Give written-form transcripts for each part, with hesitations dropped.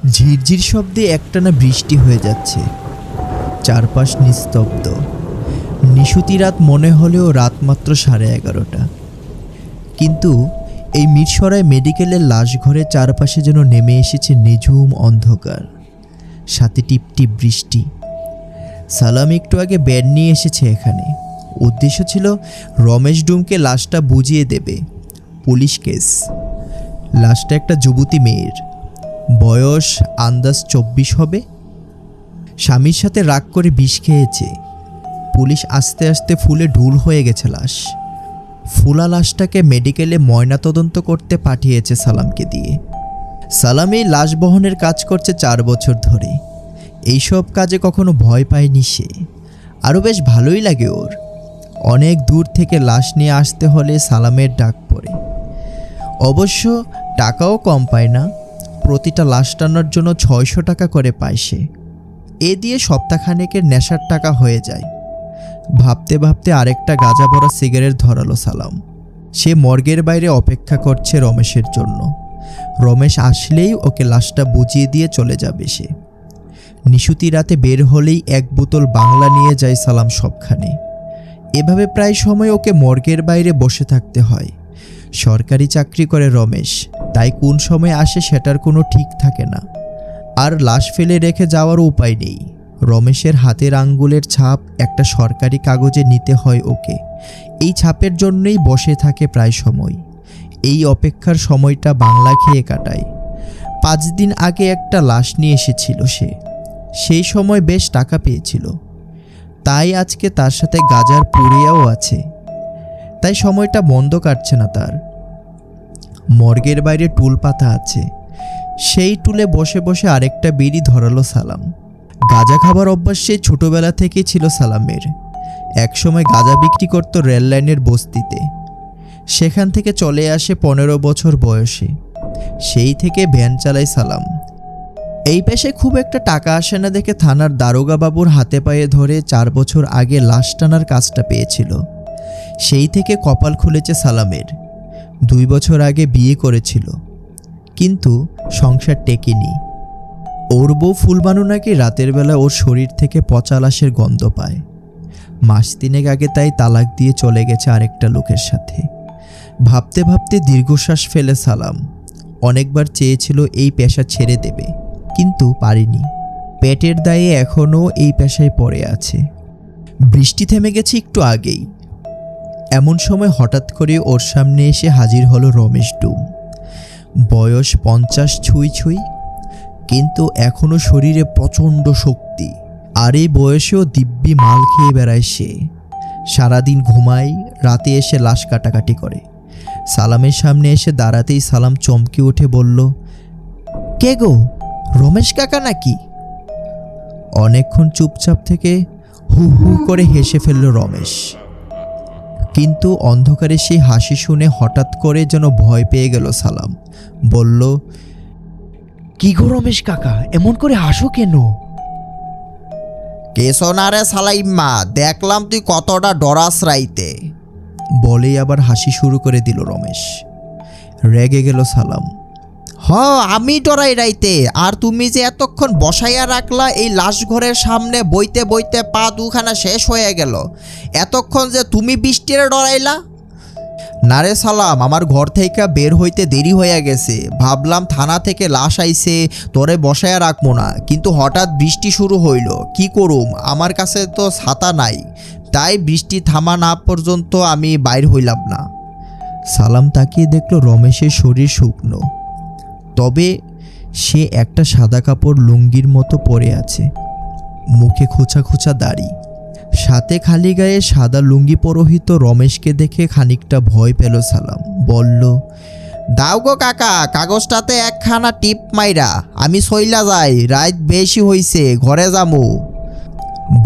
ঝিরঝির শব্দে একটানা বৃষ্টি হয়ে যাচ্ছে। চারপাশ নিস্তব্ধ। নিশুতি রাত মনে হলেও রাত মাত্র 11:30। কিন্তু এই মিরসরাই মেডিকেলের লাশঘরের চারপাশে যেন নেমে এসেছে নিঝুম অন্ধকার, সাথে টিপটিপ বৃষ্টি। সালাম একটু আগে বেড নিয়ে এসেছে এখানে। উদ্দেশ্য ছিল রমেশ ডুমকে লাশটা বুঝিয়ে দেবে। Police case. লাশটা একটা যুবতী মেয়ের, বয়স আন্দাজ 24 হবে। স্বামীর সাথে রাগ করে বিষ খেয়েছে। পুলিশ আস্তে আস্তে ফুলে ঢুল হয়ে গেছে লাশ। ফুলা লাশটাকে মেডিকেলে ময়নাতদন্ত করতে পাঠিয়েছে সালামকে দিয়ে। সালাম এই লাশ বহনের কাজ করছে 4 বছর ধরে। এইসব কাজে কখনো ভয় পায়নি সে। আরও বেশ ভালোই লাগে ওর। অনেক দূর থেকে লাশ নিয়ে আসতে হলে সালামের ডাক পড়ে। অবশ্য টাকাও কম পায় না। প্রতিটা লাশ টানার জন্য 600 টাকা করে পায় সে। এ দিয়ে সপ্তাহখানেকের নেশার টাকা হয়ে যায়। ভাবতে ভাবতে আরেকটা গাঁজা ভরা সিগারেট ধরালো সালাম। সে মর্গের বাইরে অপেক্ষা করছে রমেশের জন্য। রমেশ আসলেই ওকে লাশটা বুঝিয়ে দিয়ে চলে যাবে সে। নিশুতি রাতে বের হলেই 1 বোতল বাংলা নিয়ে যায় সালাম সবখানে। এভাবে প্রায় সময় ওকে মর্গের বাইরে বসে থাকতে হয়। সরকারি চাকরি করে রমেশ, তাই কোন সময় আসে সেটার কোনো ঠিক থাকে না। আর লাশ ফেলে রেখে যাওয়ার উপায় নেই। রমেশের হাতের আঙ্গুলের ছাপ একটা সরকারি কাগজে নিতে হয় ওকে। এই ছাপের জন্যই বসে থাকে প্রায় সময়। এই অপেক্ষার সময়টা বাংলা খেয়ে কাটায়। 5 দিন আগে একটা লাশ নিয়ে এসেছিল সে। সেই সময় বেশ টাকা পেয়েছিল, তাই আজকে তার সাথে গাজার পুড়িয়াও আছে। তাই সময়টা মন্দ কাটছে না তার। মর্গের বাইরে টুল পাতা আছে। সেই টুলে বসে বসে আরেকটা বিড়ি ধরালো সালাম। গাঁজা খাবার অভ্যাস সেই ছোটবেলা থেকেই ছিল সালামের। একসময় গাঁজা বিক্রি করত রেল লাইনের বস্তিতে। সেখান থেকে চলে আসে 15 বছর বয়সে। সেই থেকে ভ্যান চালায় সালাম। এই পেশায় খুব একটা টাকা আসে না দেখে থানার দারোগা বাবুর হাতে পায়ে ধরে 4 বছর আগে লাশ টানার কাজটা পেয়েছিল। সেই থেকে কপাল খুলেছে সালামের। 2 বছর আগে বিয়ে করেছিল, কিন্তু সংসার টেকেনি। ওর বউ ফুলবানু নাকি রাতের বেলা ওর শরীর থেকে পচা লাশের গন্ধ পায়। মাস 3 আগে তাই তালাক দিয়ে চলে গেছে আরেকটা লোকের সাথে। ভাবতে ভাবতে দীর্ঘশ্বাস ফেলে সালাম। অনেকবার চেয়েছিল এই পেশা ছেড়ে দেবে, কিন্তু পারেনি। পেটের দায়ে এখনও এই পেশায় পড়ে আছে। বৃষ্টি থেমে গেছে একটু আগেই। এমন সময় হঠাৎ করে ওর সামনে এসে হাজির হলো রমেশ ডুম। বয়স 50 ছুঁই ছুঁই, কিন্তু এখনও শরীরে প্রচণ্ড শক্তি। আর এই বয়সেও দিব্যি মাল খেয়ে বেড়ায় সে। সারাদিন ঘুমায়, রাতে এসে লাশ কাটাকাটি করে। সালামের সামনে এসে দাঁড়াতেই সালাম চমকে উঠে বলল, কে গো, রমেশ কাকা নাকি? অনেকক্ষণ চুপচাপ থেকে হু হু করে হেসে ফেলল রমেশ। কিন্তু অন্ধকারে সেই হাসি শুনে হঠাৎ করে যেন ভয় পেয়ে গেল সালাম। বলল, কি গো রমেশ কাকা, এমন করে হাসো কেন? কেসো না রে সালাইম্মা, দেখলাম তুই কতটা ডরাস রাইতে। বলেই আবার হাসি শুরু করে দিল রমেশ। রেগে গেল সালাম। আমি ডরাই রাইতে, আর তুমি যে এতক্ষণ বসাইয়া রাখলা এই লাশ ঘরের সামনে, বইতে বইতে পা দুখানা শেষ হয়ে গেল। এতক্ষণ যে তুমি বৃষ্টিরে ডরাইলা। না রে সালাম, আমার ঘর থেকে বের হইতে দেরি হয়ে গেছে। ভাবলাম থানা থেকে লাশ আইছে, তোরে বসাইয়া রাখবো না, কিন্তু হঠাৎ বৃষ্টি শুরু হইল। কি করুম, আমার কাছে তো ছাতা নাই, তাই বৃষ্টি থামা না পর্যন্ত আমি বাইর হইলাম না। সালাম তাকিয়ে দেখল রমেশের শরীর শুকনো, তবে সে একটা সাদা কাপড় লুঙ্গির মতো পরে আছে। মুখে খোঁচা খোঁচা দাড়ি, সাথে খালি গায়ে সাদা লুঙ্গি পরহিত রমেশকে দেখে খানিকটা ভয় পেল সালাম। বলল, দাও গো কাকা, কাগজটাতে একখানা টিপ মাইরা আমি সইলা যাই, রাত বেশি হইছে, ঘরে যামু।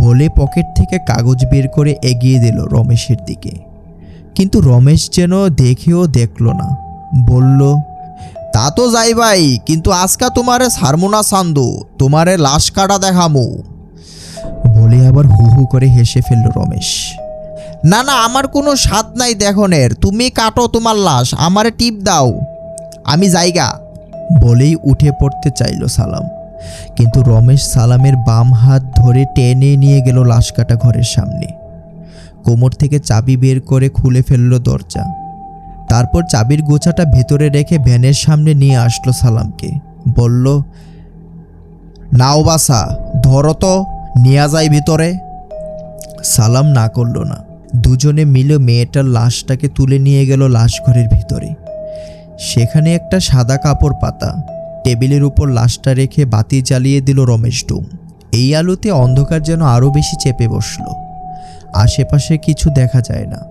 বলে পকেট থেকে কাগজ বের করে এগিয়ে দিল রমেশের দিকে। কিন্তু রমেশ যেন দেখেও দেখল না। বলল, তা তো যাই ভাই, কিন্তু আজকা তোমারে সারমুনা সান্দু, তোমারে লাশ কাটা দেখামু। বলে আবার হু হু করে হেসে ফেলল রমেশ। না না, আমার কোনো স্বাদ নাই দেখনের, তুমি কাটো তোমার লাশ, আমারে টিপ দাও, আমি যাইগা। বলেই উঠে পড়তে চাইল সালাম, কিন্তু রমেশ সালামের বাম হাত ধরে টেনে নিয়ে গেল লাশ কাটা ঘরের সামনে। কোমর থেকে চাবি বের করে খুলে ফেলল দরজা। তারপর চাবির গোছাটা ভেতরে রেখে ভ্যানের সামনে নিয়ে আসলো সালামকে। বলল, নাও বাসা, ধরো তো, নিয়ে যাই ভিতরে। সালাম না করল না। দুজনে মিলে মেয়েটার লাশটাকে তুলে নিয়ে গেল লাশ ঘরের ভিতরে। সেখানে একটা সাদা কাপড় পাতা, টেবিলের উপর লাশটা রেখে বাতি জ্বালিয়ে দিল রমেশ ডুম। এই আলোতে অন্ধকার যেন আরও বেশি চেপে বসল। আশেপাশে কিছু দেখা যায় না।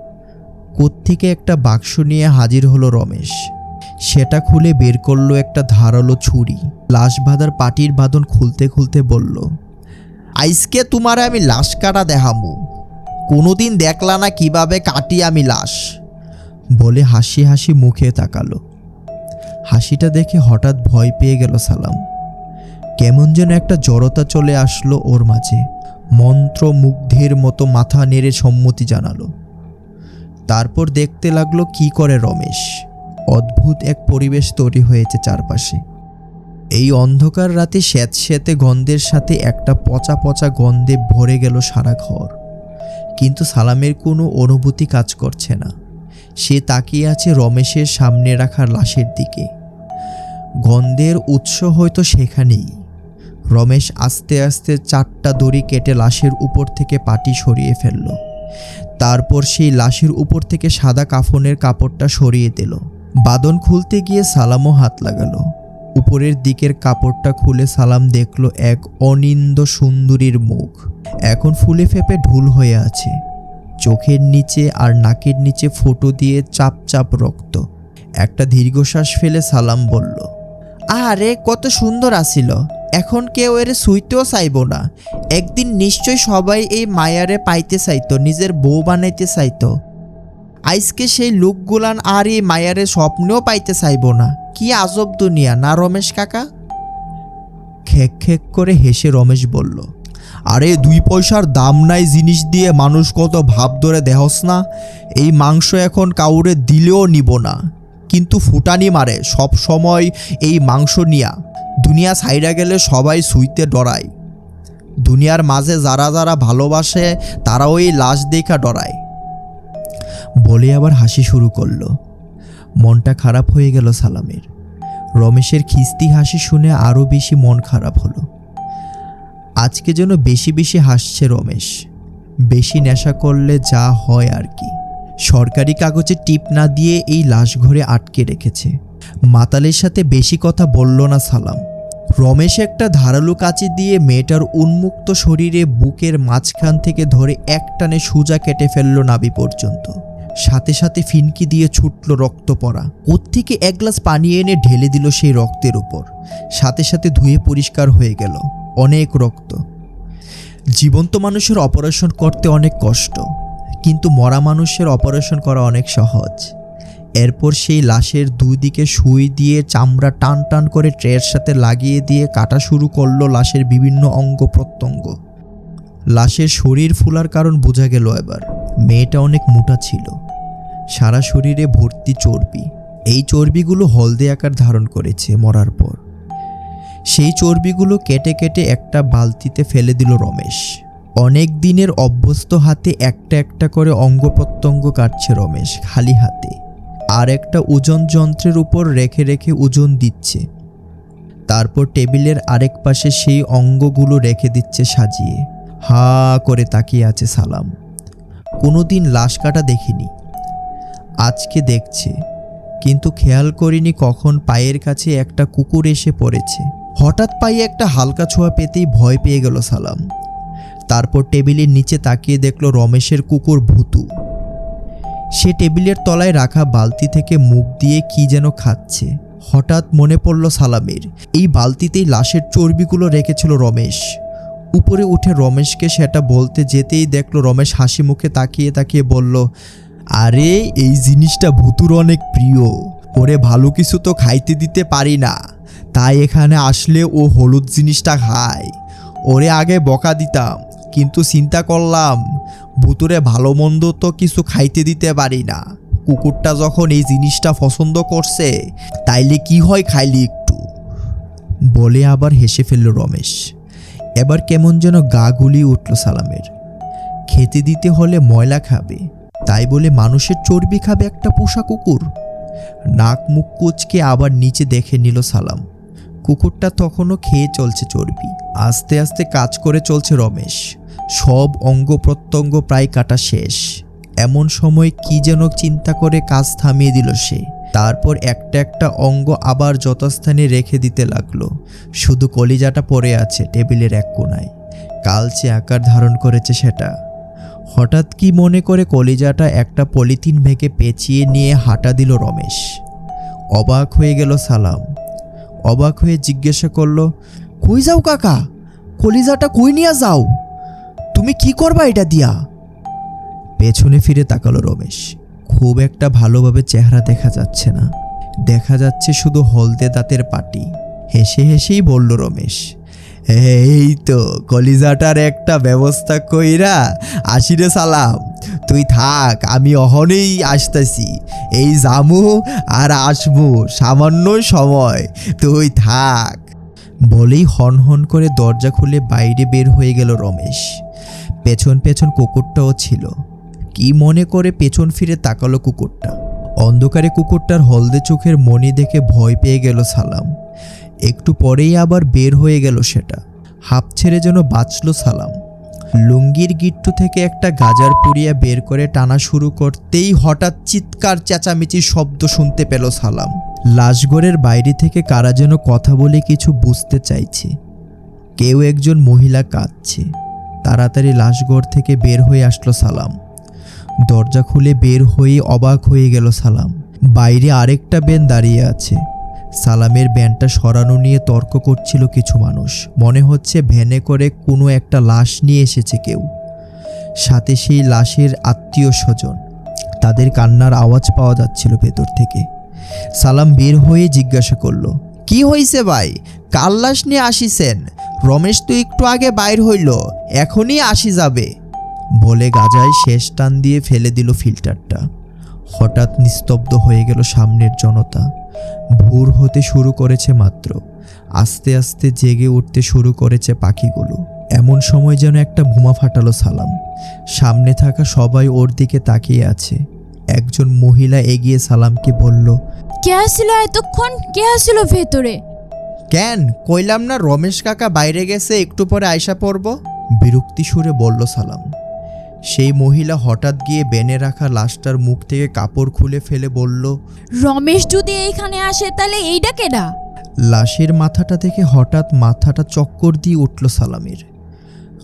কোত্থেকে একটা বাক্স নিয়ে হাজির হলো রমেশ। সেটা খুলে বের করলো একটা ধারালো ছুরি। লাশ বাঁধার পাটির বাঁধন খুলতে খুলতে বলল, আইসকে তোমারে আমি লাশ কাটা দেখামু। কোনোদিন দেখলা না কিভাবে কাটি আমি লাশ। বলে হাসি হাসি মুখে তাকালো। হাসিটা দেখে হঠাৎ ভয় পেয়ে গেল সালাম। কেমন যেন একটা জড়তা চলে আসলো ওর মাঝে। মন্ত্রমুগ্ধের মতো মাথা নেড়ে সম্মতি জানালো। তারপর দেখতে লাগলো কি করে রমেশ। অদ্ভুত এক পরিবেশ তৈরি হয়েছে চারপাশে। এই অন্ধকার রাতে স্যাঁতস্যাঁতে গন্ধের সাথে একটা পচা পচা গন্ধে ভরে গেল সারা ঘর। কিন্তু সালামের কোনো অনুভূতি কাজ করছে না। সে তাকিয়ে আছে রমেশের সামনে রাখা লাশের দিকে। গন্ধের উৎস হয়তো সেখানেই। রমেশ আস্তে আস্তে 4টা দড়ি কেটে লাশের উপর থেকে পাটি সরিয়ে ফেলল। তারপর সেই লাশের উপর থেকে সাদা কাফনের কাপড়টা সরিয়ে দিল। বাঁধন খুলতে গিয়ে সালামও হাত লাগালো। উপরের দিকের কাপড়টা খুলে সালাম দেখল এক অনিন্দ সুন্দরীর মুখ। এখন ফুলে ফেপে ঢুল হয়ে আছে। চোখের নিচে আর নাকের নিচে ফোঁটো দিয়ে চাপ চাপ রক্ত। একটা দীর্ঘশ্বাস ফেলে সালাম বলল, আরে কত সুন্দর আসিল, এখন কেউ এর সুইতেও চাইব না। একদিন নিশ্চয় সবাই এই মায়ারে পাইতে চাইতো, নিজের বউ বানাইতে চাইতো। আজকে সেই লোকগুলান আর এই মায়ারে স্বপ্নেও পাইতে চাইব না। কি আজব দুনিয়া না রমেশ কাকা? খেক খেক করে হেসে রমেশ বলল, আরে 2 পয়সার দাম নাই জিনিস দিয়ে মানুষ কত ভাব ধরে দেহস না। এই মাংস এখন কাউরে দিলেও নিব না, কিন্তু ফুটানি মারে সব সময় এই মাংস নিয়া। দুনিয়া ছাইরা গেলে সবাই সুইতে ডরায়। দুনিয়ার মাঝে যারা যারা ভালোবাসে তারাও এই লাশ দেখা ডরায়। বলে আবার হাসি শুরু করলো। মনটা খারাপ হয়ে গেল সালামের। রমেশের খিস্তি হাসি শুনে আরও বেশি মন খারাপ হলো। আজকে যেন বেশি বেশি হাসছে রমেশ। বেশি নেশা করলে যা হয় আর কি। সরকারি কাগজে টিপ না দিয়ে এই লাশ ঘরে আটকে রেখেছে। মাতালের সাথে বেশি কথা বলল না সালাম। রমেশ একটা ধারালো কাঁচি দিয়ে মেয়েটার উন্মুক্ত শরীরে বুকের মাঝখান থেকে ধরে একটানে সোজা কেটে ফেলল নাভি পর্যন্ত। সাথে সাথে ফিনকি দিয়ে ছুটল রক্ত পড়া। কোত্থেকে 1 গ্লাস পানি এনে ঢেলে দিল সেই রক্তের উপর। সাথে সাথে ধুয়ে পরিষ্কার হয়ে গেল। অনেক রক্ত। জীবন্ত মানুষের অপারেশন করতে অনেক কষ্ট, কিন্তু মরা মানুষের অপারেশন করা অনেক সহজ। এরপর সেই লাশের 2 দিকে সুই দিয়ে চামড়া টান টান করে ট্রের সাথে লাগিয়ে দিয়ে কাটা শুরু করলো লাশের বিভিন্ন অঙ্গ প্রত্যঙ্গ। লাশের শরীর ফুলার কারণ বোঝা গেল এবার। মেয়েটা অনেক মোটা ছিল। সারা শরীরে ভর্তি চর্বি। এই চর্বিগুলো হলদে আকার ধারণ করেছে মরার পর। সেই চর্বিগুলো কেটে কেটে একটা বালতিতে ফেলে দিল রমেশ। অনেক দিনের অভ্যস্ত হাতে একটা একটা করে অঙ্গ প্রত্যঙ্গ কাটছে রমেশ খালি হাতে। আর একটা ওজন যন্ত্রের উপর রেখে রেখে ওজন দিচ্ছে। তারপর টেবিলের আরেক পাশে সেই অঙ্গগুলো রেখে দিচ্ছে সাজিয়ে। হা করে তাকিয়ে আছে সালাম। কোনোদিন লাশ কাটা দেখিনি, আজকে দেখছে। কিন্তু খেয়াল করিনি কখন পায়ের কাছে একটা কুকুর এসে পড়েছে। হঠাৎ পায়ে একটা হালকা ছোঁয়া পেতেই ভয় পেয়ে গেল সালাম। তারপর টেবিলের নিচে তাকিয়ে দেখল রমেশের কুকুর ভূতু। সে টেবিলের তলায় রাখা বালতি থেকে মুখ দিয়ে কি যেন খাচ্ছে। হঠাৎ মনে পড়ল সালামের, এই বালতিতেই লাশের চর্বিগুলো রেখেছিল রমেশ। উপরে উঠে রমেশকে সেটা বলতে যেতেই দেখল রমেশ হাসি মুখে তাকিয়ে তাকিয়ে বলল, আরে এই জিনিসটা ভূতুর অনেক প্রিয়। ওরে ভালো কিছু তো খাইতে দিতে পারি না, তাই এখানে আসলে ও হলুদ জিনিসটা খায়। ওরে আগে বকা দিতাম, কিন্তু চিন্তা করলাম ভূতুরে ভালো মন্দ তো কিছু খাইতে দিতে পারি না, কুকুরটা যখন এই জিনিসটা পছন্দ করছে তাইলে কি হয় খাইলি একটু। বলে আবার হেসে ফেলল রমেশ। এবার কেমন যেন গা গুলিয়ে উঠল সালামের। খেতে দিতে হলে ময়লা খাবে, তাই বলে মানুষের চর্বি খাবে একটা পোষা কুকুর? নাক মুখ কুচকে আবার নিচে দেখে নিল সালাম। কুকুরটা তখনও খেয়ে চলছে চর্বি। আস্তে আস্তে কাজ করে চলছে রমেশ। সব অঙ্গ প্রত্যঙ্গ প্রায় কাটা শেষ। এমন সময় কি যেন চিন্তা করে কাজ থামিয়ে দিল সে। তারপর একটা একটা অঙ্গ আবার যথাস্থানে রেখে দিতে লাগলো। শুধু কলিজাটা পড়ে আছে টেবিলের এক কোণায়। কালচে আকার ধারণ করেছে সেটা। হঠাৎ কি মনে করে কলিজাটা একটা পলিথিন ভেঙে পেঁচিয়ে নিয়ে হাঁটা দিল রমেশ। অবাক হয়ে গেল সালাম। অবাক হয়ে জিজ্ঞাসা করলো, কই যাও কাকা? কলিজাটা কই নিয়ে যাও? তুমি কি করবা এটা দিয়া? পেছনে ফিরে তাকালো রমেশ। খুব একটা ভালোভাবে চেহারা দেখা যাচ্ছে না, দেখা যাচ্ছে শুধু হলদে দাঁতের পাটি। হেসে হেসেই বলল রমেশ, এই তো কলিজাটার একটা ব্যবস্থা কইরা আসি রে সালাম। তুই থাক, আমি অহনেই আসতেছি। এই জামু আর আসবো, সামান্য সময়, তুই থাক। বলেই হন হন করে দরজা খুলে বাইরে বের হয়ে গেল রমেশ। পেছন পেছন কুকুরটাও ছিল। কি মনে করে পেছন ফিরে তাকালো কুকুরটা। অন্ধকারে কুকুরটার হলদে চোখের মনি দেখে ভয় পেয়ে গেল সালাম। একটু পরেই আবার বের হয়ে গেল সেটা। হাঁপ ছেড়ে যেন বাঁচল সালাম। লুঙ্গির গিট্টু থেকে একটা গাজার পুড়িয়া বের করে টানা শুরু করতেই হঠাৎ চিৎকার চেঁচামেচির শব্দ শুনতে পেল সালাম। লাশঘরের বাইরে থেকে কারা যেন কথা বলে কিছু বুঝতে চাইছে। কেউ একজন মহিলা কাঁদছে। তাড়াতাড়ি লাশঘর থেকে বের হয়ে আসলো সালাম। দরজা খুলে বের হয়ে অবাক হয়ে গেল সালাম। বাইরে আরেকটা ভ্যান দাঁড়িয়ে আছে। সালামের ভ্যানটা সরানো নিয়ে তর্ক করছিল কিছু মানুষ। মনে হচ্ছে ভ্যানে করে কোনো একটা লাশ নিয়ে এসেছে কেউ, সাথে সেই লাশের আত্মীয় স্বজন। তাদের কান্নার আওয়াজ পাওয়া যাচ্ছিল ভেতর থেকে। সালাম বের হয়ে জিজ্ঞাসা করলো, কি হইছে ভাই? কার লাশ নিয়ে আসিছেন? রমেশ তো একটু আগে বাইর হইল, এখনই আসি যাবে। বলে গাজায় শেষ টান দিয়ে ফেলে দিল ফিল্টারটা। হঠাৎ নিস্তব্ধ হয়ে গেল সামনের জনতা। ভোর হতে শুরু করেছে মাত্র। আস্তে আস্তে জেগে উঠতে শুরু করেছে পাখিগুলো। এমন সময় যেন একটা বোমা ফাটালো সালাম। সামনে থাকা সবাই ওর দিকে তাকিয়ে আছে। একজন মহিলা এগিয়ে সালামকে বলল, কে আসছিল এতক্ষণ? কে আসছিল ভেতরে? কেন কইলাম না রমেশ কাকা বাইরে গেছে, একটু পরে আয়সা পড়ব। বিরক্তি সুরে বলল সালাম। সেই মহিলা হঠাৎ গিয়ে বেনে রাখা লাশটার মুখ থেকে কাপড় খুলে ফেলে বলল, রমেশ যদি এইখানে আসে তাহলে এইটা কেডা? লাশের মাথাটা থেকে হঠাৎ মাথাটা চক্কর দিয়ে উঠল সালামের।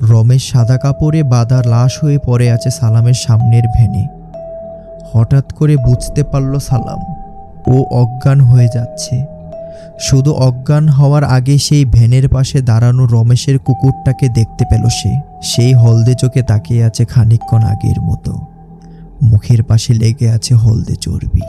রমেশ সাদা কাপড়ে বাঁধা লাশ হয়ে পড়ে আছে সালামের সামনের ভ্যানে। হঠাৎ করে বুঝতে পারল সালাম ও অজ্ঞান হয়ে যাচ্ছে। শুধু অজ্ঞান হওয়ার আগে সেই ভ্যানের পাশে দাঁড়ানো রমেশের কুকুরটাকে দেখতে পেল সে। সেই হলদে চোখে তাকিয়ে আছে খানিকক্ষণ আগের মতো। মুখের পাশে লেগে আছে হলদে চর্বি।